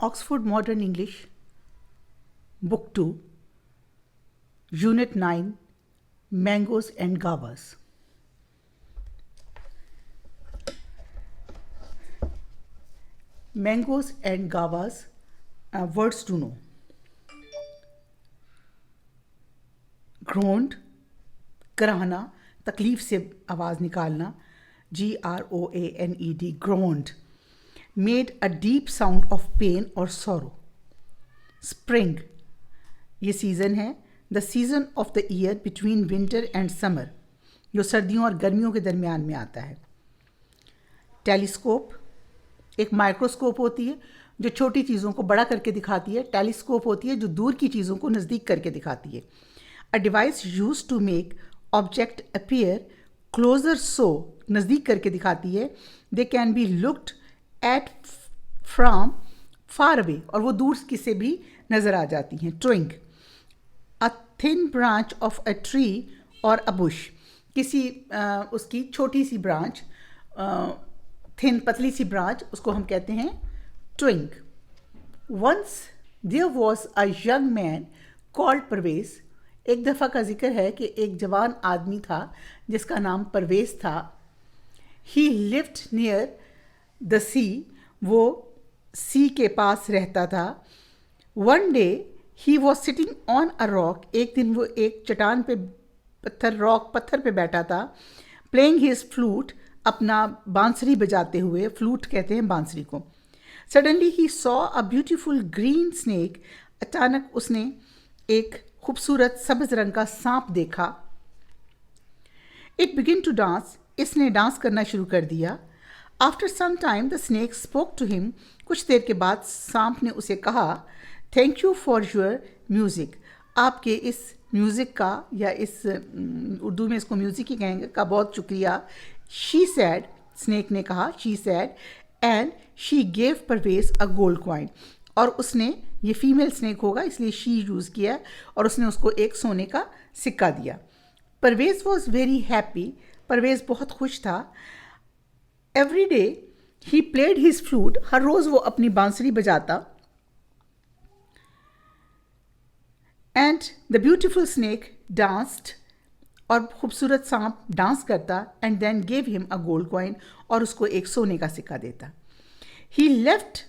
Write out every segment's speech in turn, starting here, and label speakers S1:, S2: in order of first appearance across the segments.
S1: Oxford Modern English, Book 2, Unit 9, Mangoes and Guavas. Mangoes and Guavas, words to know. Groaned, कराहना, तकलीफ से आवाज़ निकालना, Groaned, groaned. Made a deep sound of pain or sorrow. Spring, ये season है, the season of the year between winter and summer, जो सर्दियों और गर्मियों के दरमियान में आता है. टेलीस्कोप, एक माइक्रोस्कोप होती है जो छोटी चीज़ों को बड़ा करके दिखाती है. टेलीस्कोप होती है जो दूर की चीज़ों को नज़दीक करके दिखाती है. A device use to make object appear closer, so नज़दीक करके दिखाती है. They can be looked at from far away, और वो दूर किसे भी नज़र आ जाती हैं. Twig, a thin branch of a tree और अ बुश, किसी उसकी छोटी सी ब्रांच, थिन पतली सी ब्रांच, उसको हम कहते हैं twig. Once there was a young man called Parvez, एक दफ़ा का जिक्र है कि एक जवान आदमी था जिसका नाम परवेज था. ही लिव्ड नियर द सी, वो सी के पास रहता था. One day he was sitting on a rock, एक दिन वो एक चट्टान पे पत्थर पे बैठा था. प्लेइंग हिज फ्लूट, अपना बांसुरी बजाते हुए, फ्लूट कहते हैं बांसुरी को. Suddenly he saw a beautiful green snake, अचानक उसने एक खूबसूरत सब्ज रंग का सांप देखा. इट बिगिन टू डांस, इसने डांस करना शुरू कर दिया. After some time the snake spoke to him, कुछ देर के बाद सांप ने उसे कहा, thank you for your music, आपके इस म्यूज़िक का, या इस उर्दू में इसको म्यूज़िक ही कहेंगे, का बहुत शुक्रिया. शी सैड, स्नेक ने कहा, she said, and she gave Parvez a gold coin, और उसने, ये फीमेल स्नेक होगा इसलिए शी यूज़ किया, और उसने उसको एक सोने का सिक्का दिया. Parvez was very happy, Parvez बहुत खुश था. Every day he played his flute, हर रोज़ वो अपनी बांसुरी बजाता. And the beautiful snake danced, और खूबसूरत सांप डांस करता. And then gave him a gold coin, और उसको एक सोने का सिक्का देता. ही लेफ्ट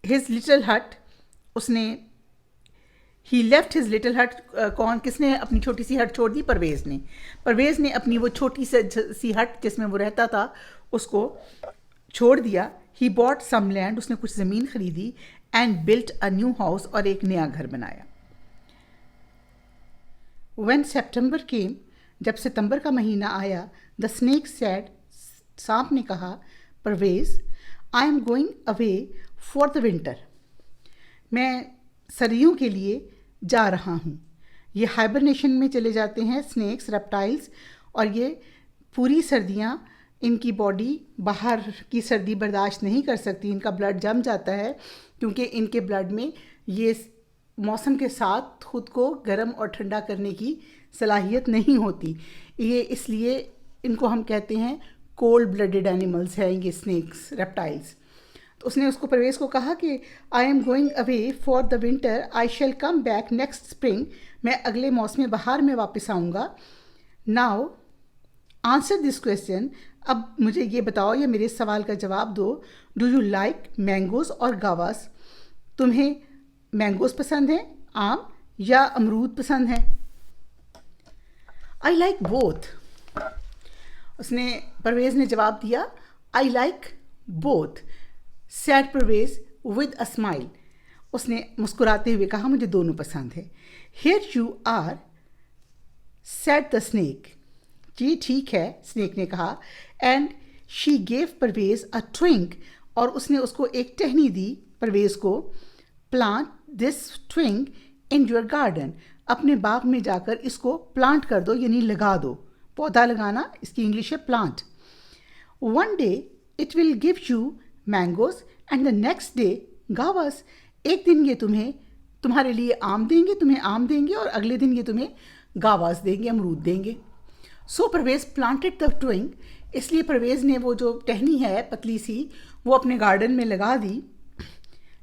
S1: हिज लिटिल हट, ही लेफ्ट हिज लिटिल हट, कौन, किसने अपनी छोटी सी हट छोड़ दी? परवेज ने. परवेज ने अपनी वो छोटी सी हट जिसमें वो रहता था उसको छोड़ दिया. ही बॉट सम लैंड, उसने कुछ ज़मीन खरीदी. And built a new house, और एक नया घर बनाया. When September came, जब सितंबर का महीना आया, the snake said, सांप ने कहा, Parvez, I am going away for the winter, मैं सर्दियों के लिए जा रहा हूँ. ये हाइबरनेशन में चले जाते हैं स्नेक्स, रेप्टाइल्स, और ये पूरी सर्दियाँ, इनकी बॉडी बाहर की सर्दी बर्दाश्त नहीं कर सकती, इनका ब्लड जम जाता है, क्योंकि इनके ब्लड में ये मौसम के साथ खुद को गर्म और ठंडा करने की सलाहियत नहीं होती. ये इसलिए इनको हम कहते हैं कोल्ड ब्लडेड एनिमल्स हैं ये स्नेक्स, रेप्टाइल्स. तो उसने उसको, परवेज को कहा कि I am going away for the winter, I shall come back next spring, मैं अगले मौसम बहार में वापस आऊँगा. नाउ आंसर दिस क्वेश्चन, अब मुझे ये बताओ, या मेरे सवाल का जवाब दो. डू यू लाइक मैंगोज़ और गावास, तुम्हें मैंगोज़ पसंद हैं, आम, या अमरूद पसंद है? आई लाइक बोथ, उसने, परवेज़ ने जवाब दिया, I like both. Said Parvez with a smile, उसने मुस्कुराते हुए कहा, मुझे दोनों पसंद है. Here you are, said the snake, जी ठीक है, स्नेक ने कहा. And she gave Parvez a twig, और उसने उसको एक टहनी दी परवेज को. Plant this twig in your garden, अपने बाग में जाकर इसको प्लांट कर दो, यानी लगा दो. पौधा लगाना, इसकी इंग्लिश है plant. One day it will give you mangoes and the next day guavas, एक दिन ये तुम्हारे लिए आम देंगे, तुम्हें आम देंगे, और अगले दिन ये तुम्हें गावास देंगे, अमरूद देंगे. सो परवेज प्लांटेड द ट्विंग, इसलिए परवेज ने वो जो टहनी है पतली सी, वो अपने गार्डन में लगा दी.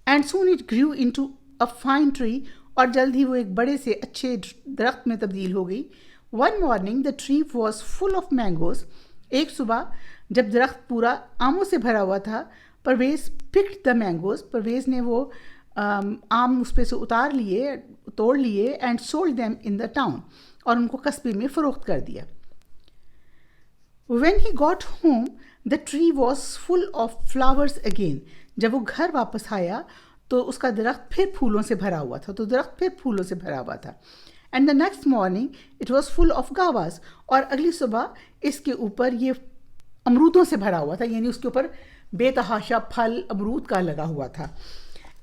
S1: And soon it grew into a fine tree, और जल्द ही वो एक बड़े से अच्छे दरख्त में तब्दील हो गई. One morning the tree was full of mangoes. एक सुबह जब दरख्त पूरा आमों से भरा हुआ था, Parvez picked the mangoes, Parvez ने वो आम उस पे से उतार लिए, तोड़ लिए, and sold them in the town, और उनको कस्बे में फ़रोख्त कर दिया. When he got home, the tree was full of flowers again. जब वो घर वापस आया तो उसका दरख्त फिर फूलों से भरा हुआ था, तो दरख्त फिर फूलों से भरा हुआ था. And the next morning it was full of guavas, और अगली सुबह इसके ऊपर ये अमरूदों से भरा हुआ था, यानी उसके ऊपर बेतहाशा फल अमरूद का लगा हुआ था.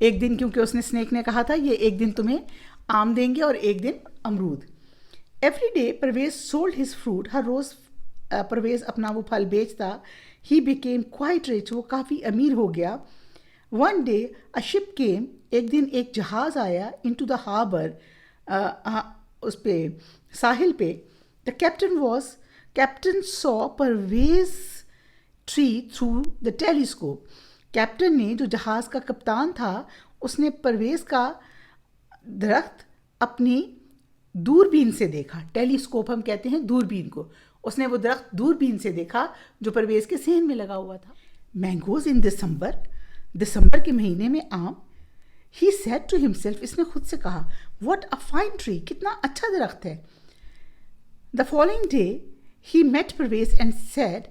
S1: एक दिन, क्योंकि उसने स्नेक ने कहा था ये एक दिन तुम्हें आम देंगे और एक दिन अमरूद. Every day Parvez sold his fruit. हर रोज़ परवेज़ अपना वो फल बेचता. ही बिकेम क्वाइट रिच, वो काफ़ी अमीर हो गया. वन डे अ शिप केम, एक दिन एक जहाज़ आया, इनटू द हार्बर, उस पे साहिल पे. The captain saw Parvez tree through the telescope. Captain ने, जो जहाज़ का कप्तान था, उसने परवेज़ का दरख्त अपनी दूरबीन से देखा. टेलीस्कोप हम कहते हैं दूरबीन को. उसने वो दरख्त दूरबीन से देखा जो परवेज़ के सेहन में लगा हुआ था. मैंगोज इन दिसंबर के महीने में आम. ही सेड टू हिमसेल्फ, इसने खुद से कहा, व्हाट अ फाइन ट्री, कितना अच्छा दरख्त है. The following day he met Parvez and said,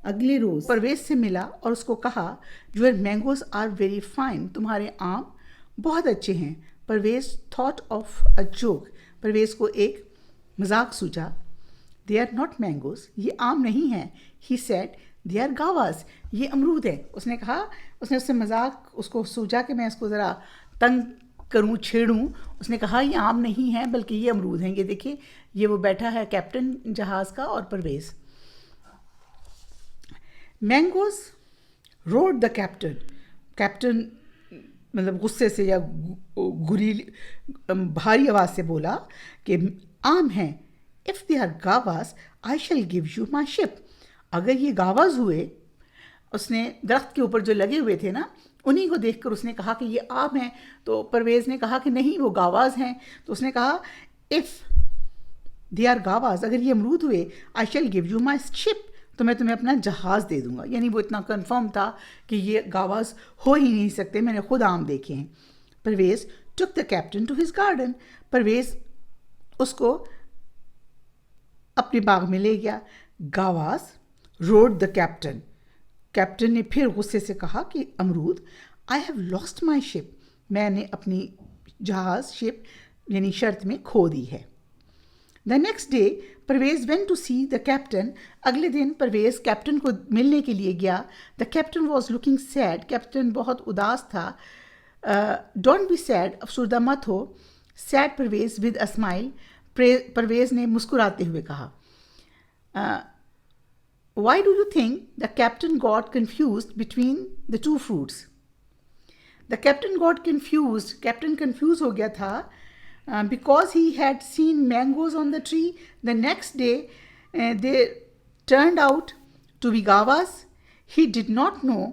S1: अगले रोज़ परवेज़ से मिला और उसको कहा, your mangoes are very fine, तुम्हारे आम बहुत अच्छे हैं. Parvez thought of a joke, Parvez को एक मजाक सूझा. दे आर नॉट मैंगोज, ये आम नहीं हैं. ही सेड, दे आर गावास, ये अमरूद है. उसने कहा, उसने उससे मजाक उसको सूझा कि मैं इसको ज़रा तंग करूं, छेड़ूं. उसने कहा ये आम नहीं है बल्कि ये अमरूद हैं. ये देखिए, ये वो बैठा है कैप्टन जहाज़ का और Parvez. Mangoes roared the captain मतलब गुस्से से या भारी आवाज़ से बोला कि आम हैं. If they are guavas I shall give you my ship. अगर ये गावाज हुए, उसने दरख्त के ऊपर जो लगे हुए थे ना, उन्हीं को देखकर उसने कहा कि ये आम हैं. तो परवेज़ ने कहा कि नहीं, वो गावाज हैं. तो उसने कहा, इफ़ दे आर गावाज, अगर ये अमरूद हुए, I shall give you my ship, तो मैं तुम्हें अपना जहाज़ दे दूंगा. यानी वो इतना कंफर्म था कि ये गावाज हो ही नहीं सकते, मैंने खुद आम देखे हैं. Parvez took the captain to his garden, Parvez उसको अपने बाग में ले गया. गावाज रोड द कैप्टन ने फिर गुस्से से कहा कि अमरूद, I have lost my ship, मैंने अपनी जहाज़ शिप यानी शर्त में खो दी है. The next day Parvez went to see the captain. अगले दिन परवेज़ कैप्टन को मिलने के लिए गया. The captain was looking sad, captain बहुत उदास था. डोंट बी सैड, अफसरदा मत हो. Said Parvez with a smile, Parvez ने मुस्कुराते हुए कहा. Why do you think the captain got confuse between the two fruits. The captain got confuse, captain confuse हो गया था. Because he had seen mangoes on the tree, the next day they turned out to be gavas. He did not know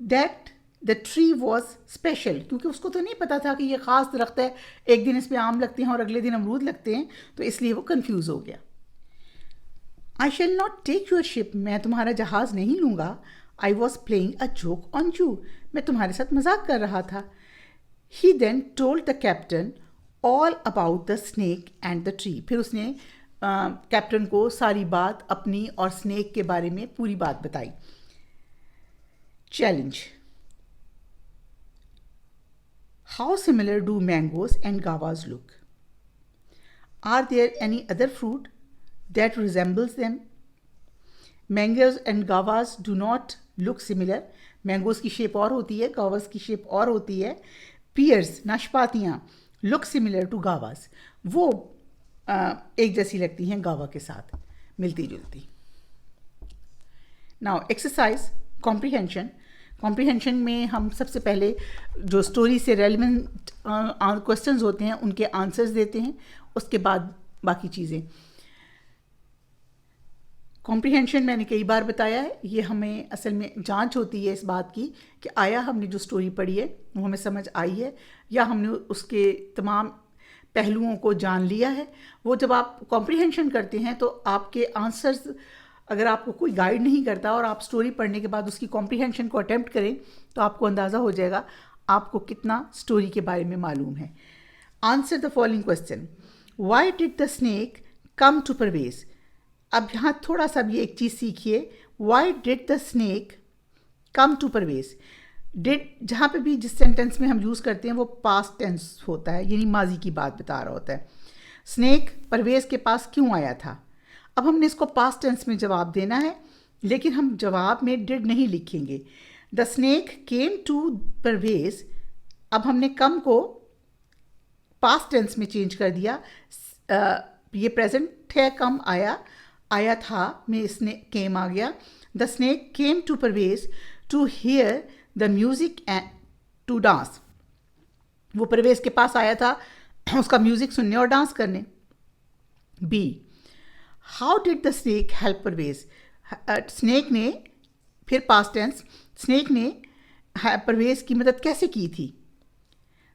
S1: that the tree was special, क्योंकि उसको तो नहीं पता था कि ये ख़ास दरख्त है, एक दिन इस पे आम लगते हैं और अगले दिन अमरूद लगते हैं, तो इसलिए वो कंफ्यूज हो गया. I shall not take your ship, मैं तुम्हारा जहाज़ नहीं लूँगा. I was playing a joke on you, मैं तुम्हारे साथ मजाक कर रहा था. He then told the captain all about the snake and the tree. फिर उसने कैप्टन को सारी बात अपनी और स्नेक के बारे में पूरी बात बताई. Challenge. How similar do mangoes and guavas look? Are there any other fruit that resembles them? Mangoes and guavas do not look similar. Mangoes की शेप और होती है, गावास की शेप और होती है. पियर्स, नाशपातियाँ, लुक सिमिलर टू गावास, वो एक जैसी लगती हैं गावा के साथ, मिलती जुलती. नाउ एक्सरसाइज कॉम्प्रीहेंशन में हम सबसे पहले जो स्टोरी से रेलिवेंट क्वेश्चंस होते हैं उनके आंसर्स देते हैं, उसके बाद बाकी चीज़ें. कॉम्प्रिहेंशन मैंने कई बार बताया है, ये हमें असल में जांच होती है इस बात की कि आया हमने जो स्टोरी पढ़ी है वो हमें समझ आई है या हमने उसके तमाम पहलुओं को जान लिया है। वो जब आप कॉम्प्रिहेंशन करते हैं तो आपके आंसर्स, अगर आपको कोई गाइड नहीं करता और आप स्टोरी पढ़ने के बाद उसकी कॉम्प्रिहेंशन को अटेम्प्ट करें तो आपको अंदाज़ा हो जाएगा आपको कितना स्टोरी के बारे में मालूम है। Answer the following question. Why did the snake come to Parvez? अब यहाँ थोड़ा सा भी एक चीज़ सीखिए। Why did the snake come to Parvez? Did जहाँ पे भी जिस सेंटेंस में हम यूज़ करते हैं वो पास्ट टेंस होता है, यानी माजी की बात बता रहा होता है। स्नेक परवेज के पास क्यों आया था? अब हमने इसको पास्ट टेंस में जवाब देना है, लेकिन हम जवाब में डिड नहीं लिखेंगे। The snake came to Parvez, अब हमने कम को पास्ट टेंस में चेंज कर दिया। ये प्रेजेंट है, कम आया था में इसने केम आ गया। The snake came to Parvez to hear the music and to dance. वो परवेज के पास आया था उसका म्यूजिक सुनने और डांस करने। B, how did the snake help Parvez? Snake ने, फिर पास्ट टेंस, स्नेक ने परवेज की मदद कैसे की थी?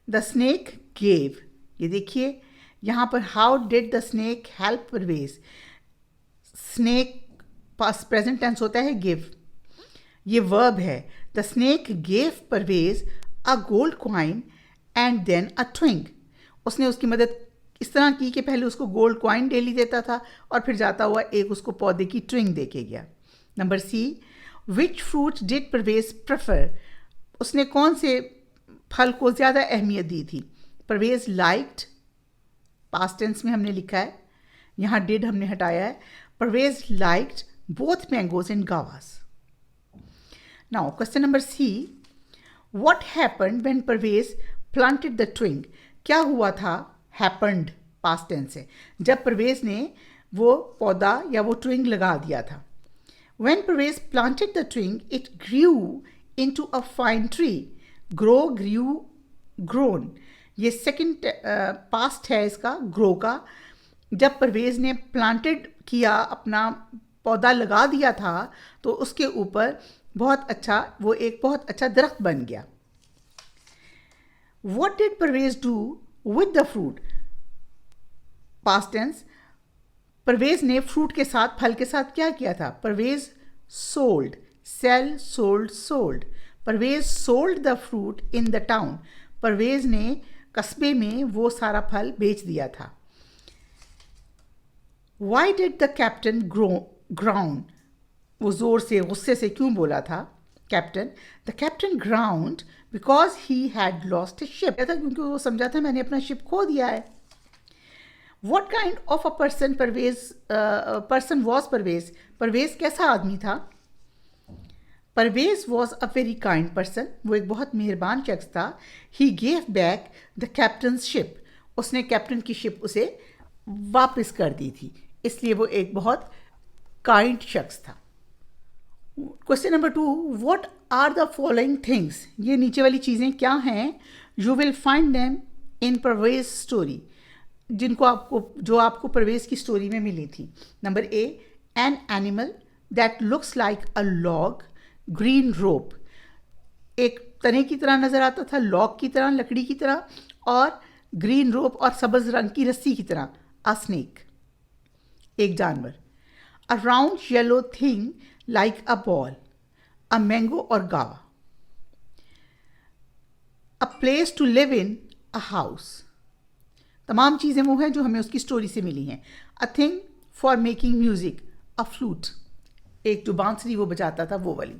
S1: द स्नेक गेव, ये देखिए यहाँ पर how did the snake help Parvez, snake past present tense होता है गिव, ये वर्ब है। The snake gave Parvez a gold coin and then a twig, उसने उसकी मदद इस तरह की कि पहले उसको गोल्ड कॉइन डेली देता था और फिर जाता हुआ एक उसको पौधे की ट्विंग दे के गया। Number C, which fruit did Parvez prefer? उसने कौन से फल को ज़्यादा अहमियत दी थी? परवेज लाइक्ड, पास्ट टेंस में हमने लिखा है, यहाँ डिड हमने हटाया है। Parvez liked both mangoes and guavas. Now question number C, what happened when Parvez planted the twig? क्या हुआ था? हैपेंड पास्ट टेंस है, जब परवेज ने वो पौधा या वो ट्विंग लगा दिया था। When Parvez planted the twig it grew into a fine tree. Grow, grew, grown, ये सेकंड पास्ट है इसका, ग्रो का। जब परवेज ने प्लांटेड किया, अपना पौधा लगा दिया था, तो उसके ऊपर बहुत अच्छा, वो एक बहुत अच्छा दरख्त बन गया। What did Parvez do with the fruit? Past tense, Parvez ने फ्रूट के साथ, फल के साथ क्या किया था? Parvez sold, sell, sold, sold. Parvez sold the fruit in the town, Parvez ने कस्बे में वो सारा फल बेच दिया था। Why did the captain groaned? वो ज़ोर से, गुस्से से क्यों बोला था कैप्टन? The captain groaned because he had lost his ship, क्योंकि वो समझा था मैंने अपना शिप खो दिया है। What kind of a person was Parvez? Parvez कैसा आदमी था? Parvez was a very kind person, वो एक बहुत मेहरबान शख्स था। He gave back the captain's ship, उसने कैप्टन की शिप उसे वापस कर दी थी, इसलिए वो एक बहुत काइंड शख्स था। Question number 2, what are the following things? ये नीचे वाली चीज़ें क्या हैं? You will find them in Parvez story, जो आपको परवेज की स्टोरी में मिली थी। Number A, an animal that looks like a log, green rope, एक तने की तरह नजर आता था, लॉग की तरह, लकड़ी की तरह, और ग्रीन रोप और सब्ज रंग की रस्सी की तरह। अ स्नेक, एक जानवर। A round yellow thing like a ball, a mango और guava. A place to live in, a house. तमाम चीज़ें वो हैं जो हमें उसकी स्टोरी से मिली हैं। A thing for making music, a flute, एक जो बांसुरी वो बजाता था वो वाली।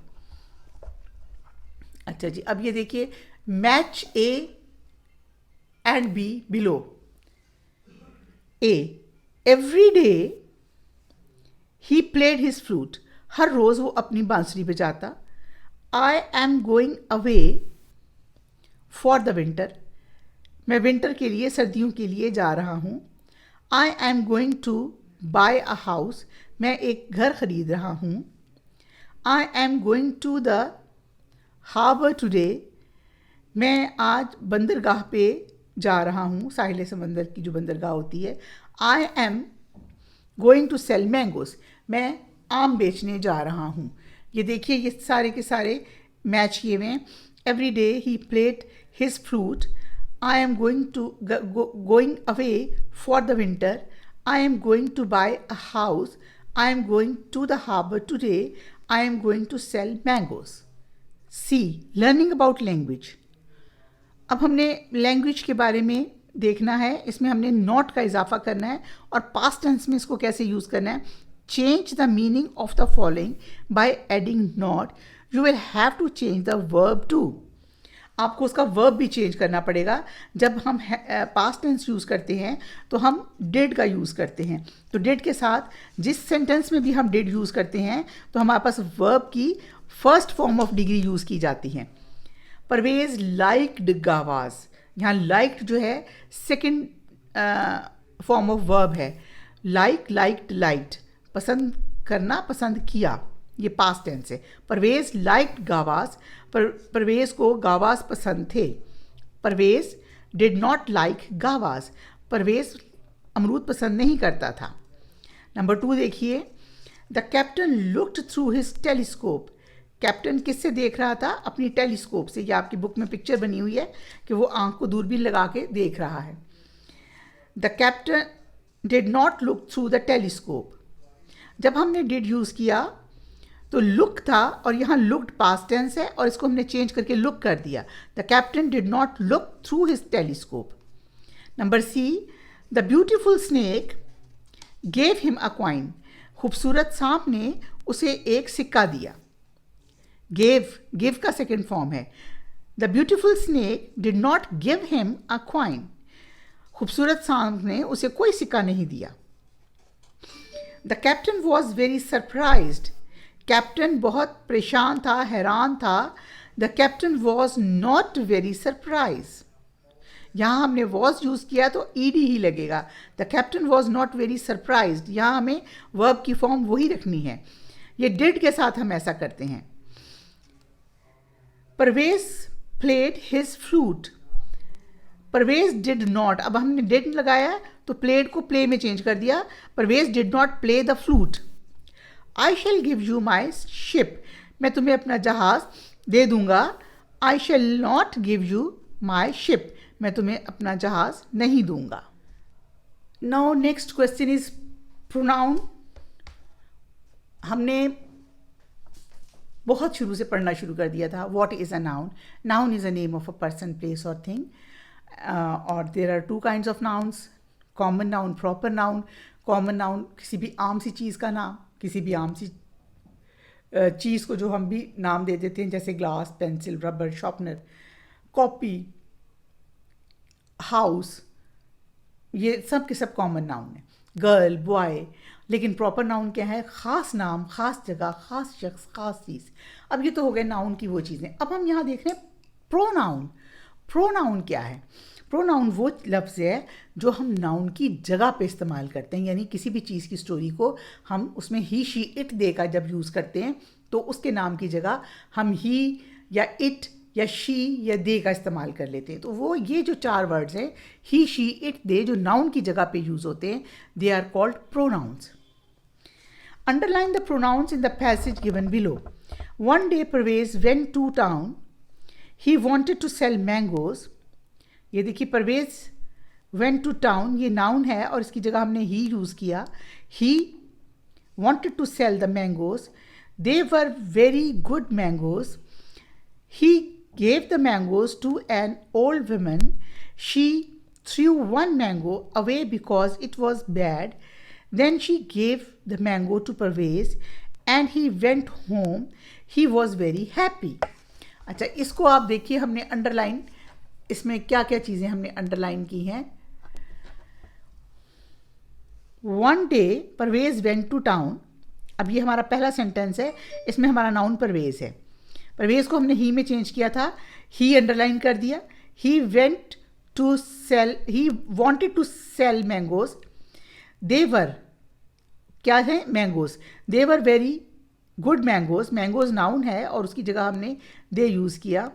S1: अच्छा जी, अब ये देखिए, match A and B below. A, every day he played his flute, हर रोज़ वो अपनी बांसुरी बजाता। I am going away for the winter, मैं विंटर के लिए, सर्दियों के लिए जा रहा हूँ। I am going to buy a house, मैं एक घर ख़रीद रहा हूँ। I am going to the harbour today, मैं आज बंदरगाह पे जा रहा हूँ, साहिल समंदर की जो बंदरगाह होती है। I am going to sell mangoes, मैं आम बेचने जा रहा हूँ। ये देखिए ये सारे के सारे मैच किए हुए हैं। Every day he played his flute, I am going away for the winter, I am going to buy a house, I am going to the harbour today, I am going to sell mangoes. C, learning about language. अब हमने language के बारे में देखना है, इसमें हमने not का इजाफा करना है और पास्ट टेंस में इसको कैसे यूज़ करना है। Change the meaning of the following by adding not, you will have to change the verb too. आपको उसका वर्ब भी चेंज करना पड़ेगा। जब हम पास्ट टेंस यूज़ करते हैं तो हम डिड का यूज़ करते हैं, तो डिड के साथ जिस सेंटेंस में भी हम डिड यूज़ करते हैं तो हमारे पास वर्ब की first form of degree use की जाती है। परवेज लाइक्ड गावाज, यहाँ लाइक्ड जो है सेकंड फॉर्म ऑफ वर्ब है। लाइक, लाइक्ड, लाइक्ड, पसंद करना, पसंद किया, ये पास्ट टेंस है। परवेज लाइक्ड गावाज, परवेज को गावाज पसंद थे। Parvez did not like guavas, Parvez अमरूद पसंद नहीं करता था। नंबर 2 देखिए, the captain looked through his telescope. Captain किससे देख रहा था? अपनी टेलीस्कोप से। ये आपकी बुक में पिक्चर बनी हुई है कि वो आंख को दूरबीन लगा के देख रहा है। The captain did not look through the telescope. जब हमने डिड यूज़ किया तो लुक था और यहाँ लुक्ड पास्ट टेंस है और इसको हमने चेंज करके लुक कर दिया। The captain did not look through his telescope. Number C, the beautiful snake gave him a coin. खूबसूरत सांप ने उसे एक सिक्का दिया। गिव का सेकेंड फॉर्म है। The beautiful snake did not give him a coin. खूबसूरत सांप ने उसे कोई सिक्का नहीं दिया। The captain was very surprised. Captain बहुत परेशान था, हैरान था। The captain was not very surprise. यहाँ हमने वॉज यूज़ किया तो ईडी ही लगेगा। The captain was not very surprised, यहाँ हमें वर्ब की फॉर्म वही रखनी है। ये डिड के साथ हम ऐसा करते हैं। Parvez played his flute. Parvez did not, अब हमने डिड लगाया तो प्लेड को प्ले में चेंज कर दिया। Parvez did not play the flute. I shall give you my ship, मैं तुम्हें अपना जहाज दे दूंगा। I shall not give you my ship, मैं तुम्हें अपना जहाज नहीं दूंगा। Now next question is pronoun. हमने बहुत शुरू से पढ़ना शुरू कर दिया था। What is a noun? Noun is a name of a person, place और थिंग। और there are 2 kinds of nouns, common noun, proper noun. Common noun किसी भी आम सी चीज़ का नाम, किसी भी आम सी चीज़ को जो हम भी नाम दे देते हैं, जैसे glass, pencil, rubber, sharpener, copy, house, ये सब के सब कॉमन नाउन है। Girl, boy. लेकिन प्रॉपर नाउन क्या है? ख़ास नाम, ख़ास जगह, ख़ास शख्स, ख़ास चीज़। अब ये तो हो गए नाउन की वो चीज़ें। अब हम यहाँ देख रहे हैं प्रोनाउन। प्रोनाउन क्या है? प्रोनाउन वो लफ्ज़ है जो हम नाउन की जगह पे इस्तेमाल करते हैं, यानी किसी भी चीज़ की स्टोरी को हम उसमें ही, शी, इट, दे का जब यूज़ करते हैं तो उसके नाम की जगह हम ही या इट या शी या दे का इस्तेमाल कर लेते हैं। तो वो ये जो 4 वर्ड्स हैं, ही, शी, इट, दे, जो नाउन की जगह पे यूज़ होते हैं, they are called pronouns. Underline the pronouns in the passage given below. One day Parvez went to town. He wanted to sell mangoes. ये देखिए परवेज went to town, ये नाउन है और इसकी जगह हमने ही यूज़ किया। He wanted to sell the mangoes. They were very good mangoes. He gave the mangoes to an old woman. She threw one mango away because it was bad. Then she gave the mango to Parvez and he went home. He was very happy. अच्छा, इसको आप देखिए, हमने underline, इसमें क्या क्या चीज़ें हमने अंडरलाइन की हैं। One day Parvez went to town. अब ये हमारा पहला सेंटेंस है, इसमें हमारा नाउन परवेज है। परवेज को हमने ही में चेंज किया था, ही अंडरलाइन कर दिया। He went to sell, he wanted to sell mangoes. Their क्या है? Mangoes. Their very good mangoes, mangoes noun है और उसकी जगह हमने दे यूज़ किया।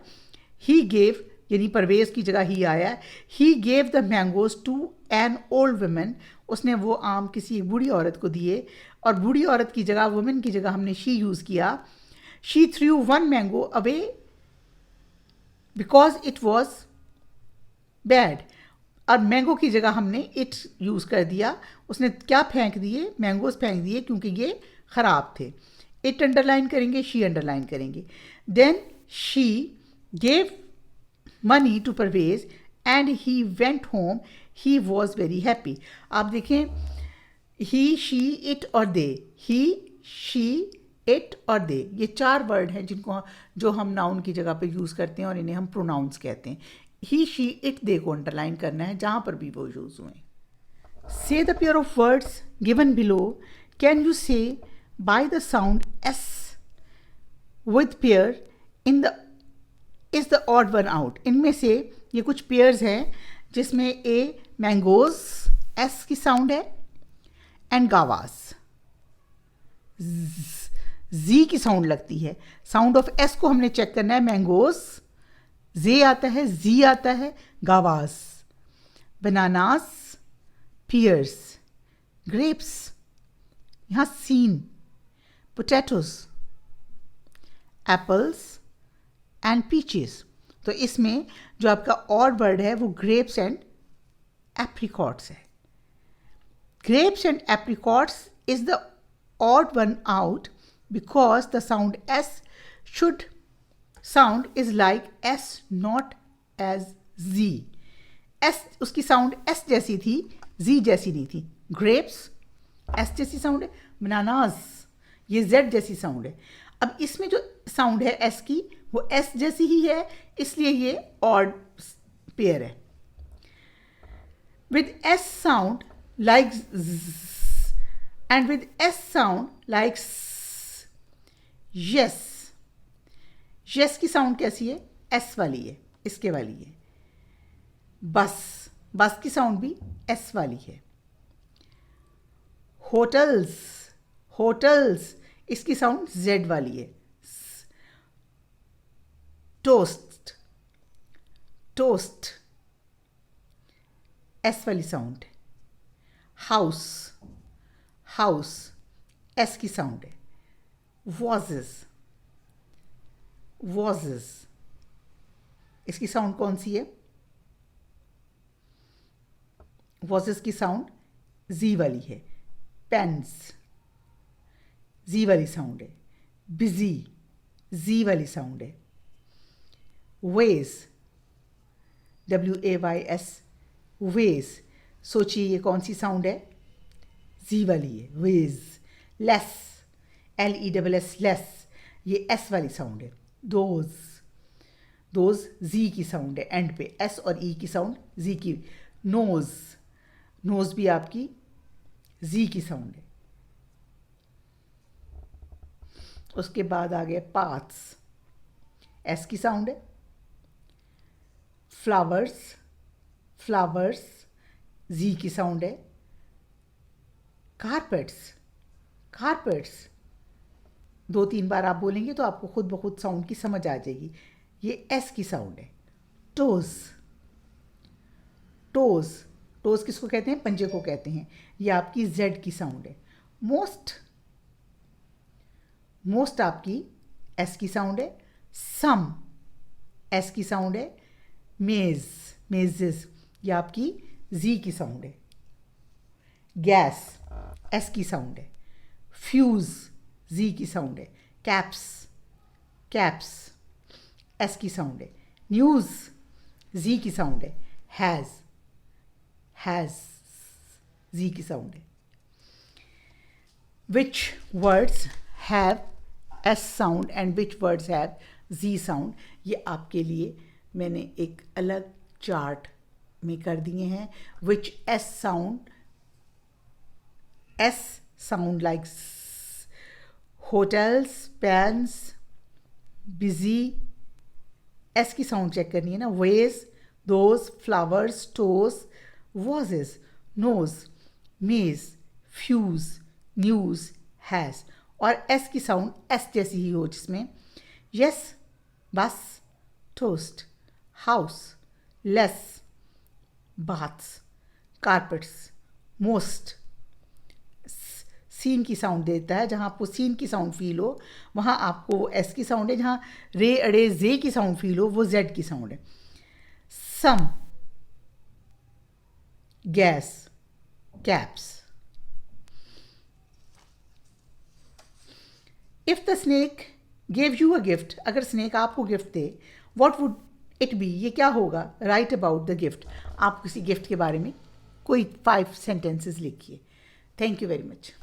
S1: ही गेव, यानी परवेज की जगह ही आया। He gave the mangoes to an old woman, उसने वो आम किसी एक बूढ़ी औरत को दिए, और बूढ़ी औरत की जगह, वुमन की जगह हमने शी यूज़ किया. She threw one mango away because it was bad. और मैंगो की जगह हमने इट यूज़ कर दिया. उसने क्या फेंक दिए? मैंगोज फेंक दिए क्योंकि ये ख़राब थे. इट अंडरलाइन करेंगे, शी अंडरलाइन करेंगे. Then she gave money to Parvez and he went home. He was very happy. आप देखें, ही, शी, इट और दे. ही, शी, इट और दे, ये 4 वर्ड हैं जिनको, जो हम नाउन की जगह पे यूज़ करते हैं और इन्हें हम प्रोनाउंस कहते हैं. ही, शी, इट, दे को अंडरलाइन करना है जहाँ पर भी वो यूज़ हुए. Say the pair of words given below. Can you say by the sound S with pair in the is the odd one out? इनमें से ये कुछ पेयर्स हैं जिसमें ए मैंगोज एस की साउंड है एंड गावास जी की साउंड लगती है. साउंड ऑफ एस को हमने चेक करना है. मैंगोज जे आता है, जी आता है, गावास. बनानास, pears, grapes, यहाँ scene, potatoes, apples and peaches. तो इसमें जो आपका और वर्ड है वो grapes and apricots है. Grapes and apricots is the odd one out because the sound S should sound is like S not as Z. S उसकी साउंड S जैसी थी, Z जैसी नहीं थी. ग्रेप्स S जैसी साउंड है, बनानास ये Z जैसी साउंड है. अब इसमें जो साउंड है S की वो S जैसी ही है, इसलिए ये ऑड पेयर है. With S sound like and with S sound like yes. Yes की साउंड कैसी है? S वाली है, इसके वाली है. बस, बस की साउंड भी एस वाली है. होटल्स, होटल्स इसकी साउंड जेड वाली है. टोस्ट, टोस्ट एस वाली साउंड है. हाउस, हाउस एस की साउंड है. वॉजेस, वॉजेस इसकी साउंड कौन सी है? वॉजेस की साउंड जी वाली है. पेन्स जी वाली साउंड है. बिजी जी वाली साउंड है. वेज WAYS वेज, सोचिए ये कौन सी साउंड है? जी वाली है, वेज. लेस LESS लेस, ये एस वाली साउंड है. दोज, दोज जी की साउंड है एंड पे. एस और ई की साउंड जी की. नोज, नोज भी आपकी जी की साउंड है. उसके बाद आ गए पाथ्स, एस की साउंड है. फ्लावर्स, फ्लावर्स जी की साउंड है. कारपेट्स, कारपेट्स 2-3 बार आप बोलेंगे तो आपको खुद ब खुद साउंड की समझ आ जाएगी. ये एस की साउंड है. टोज, टोज, टोज किसको कहते हैं? पंजे को कहते हैं. ये आपकी जेड की साउंड है. मोस्ट, मोस्ट आपकी एस की साउंड है. सम एस की साउंड है. मेज, मेजेस ये आपकी जी की साउंड है. गैस एस की साउंड है. फ्यूज जी की साउंड है. कैप्स, कैप्स एस की साउंड है. न्यूज़ जी की साउंड है. हैज़, हैज़ जी की साउंड है. Which words have S sound and which words have G sound, ये आपके लिए मैंने एक अलग चार्ट में कर दिए हैं. Which S sound, S sound like hotels, pens, busy. S की साउंड चेक करनी है ना. Ways, those, flowers, toes, vases, nose, maze, fuse, news, has. और एस की साउंड एस जैसी ही हो जिसमें yes, bus, toast, house, less, baths, carpets, most seen की साउंड देता है। जहाँ आपको सीन की साउंड फील हो वहाँ आपको वो एस की साउंड है। जहाँ रे अड़े जे की साउंड फील हो वो जेड की साउंड है। Some, gas, caps. If the snake gave you a gift, अगर स्नेक आपको गिफ्ट दे, वॉट वुड इट बी, ये क्या होगा? राइट अबाउट द गिफ्ट, आप किसी गिफ्ट के बारे में कोई 5 सेंटेंसेस लिखिए। Thank you very much.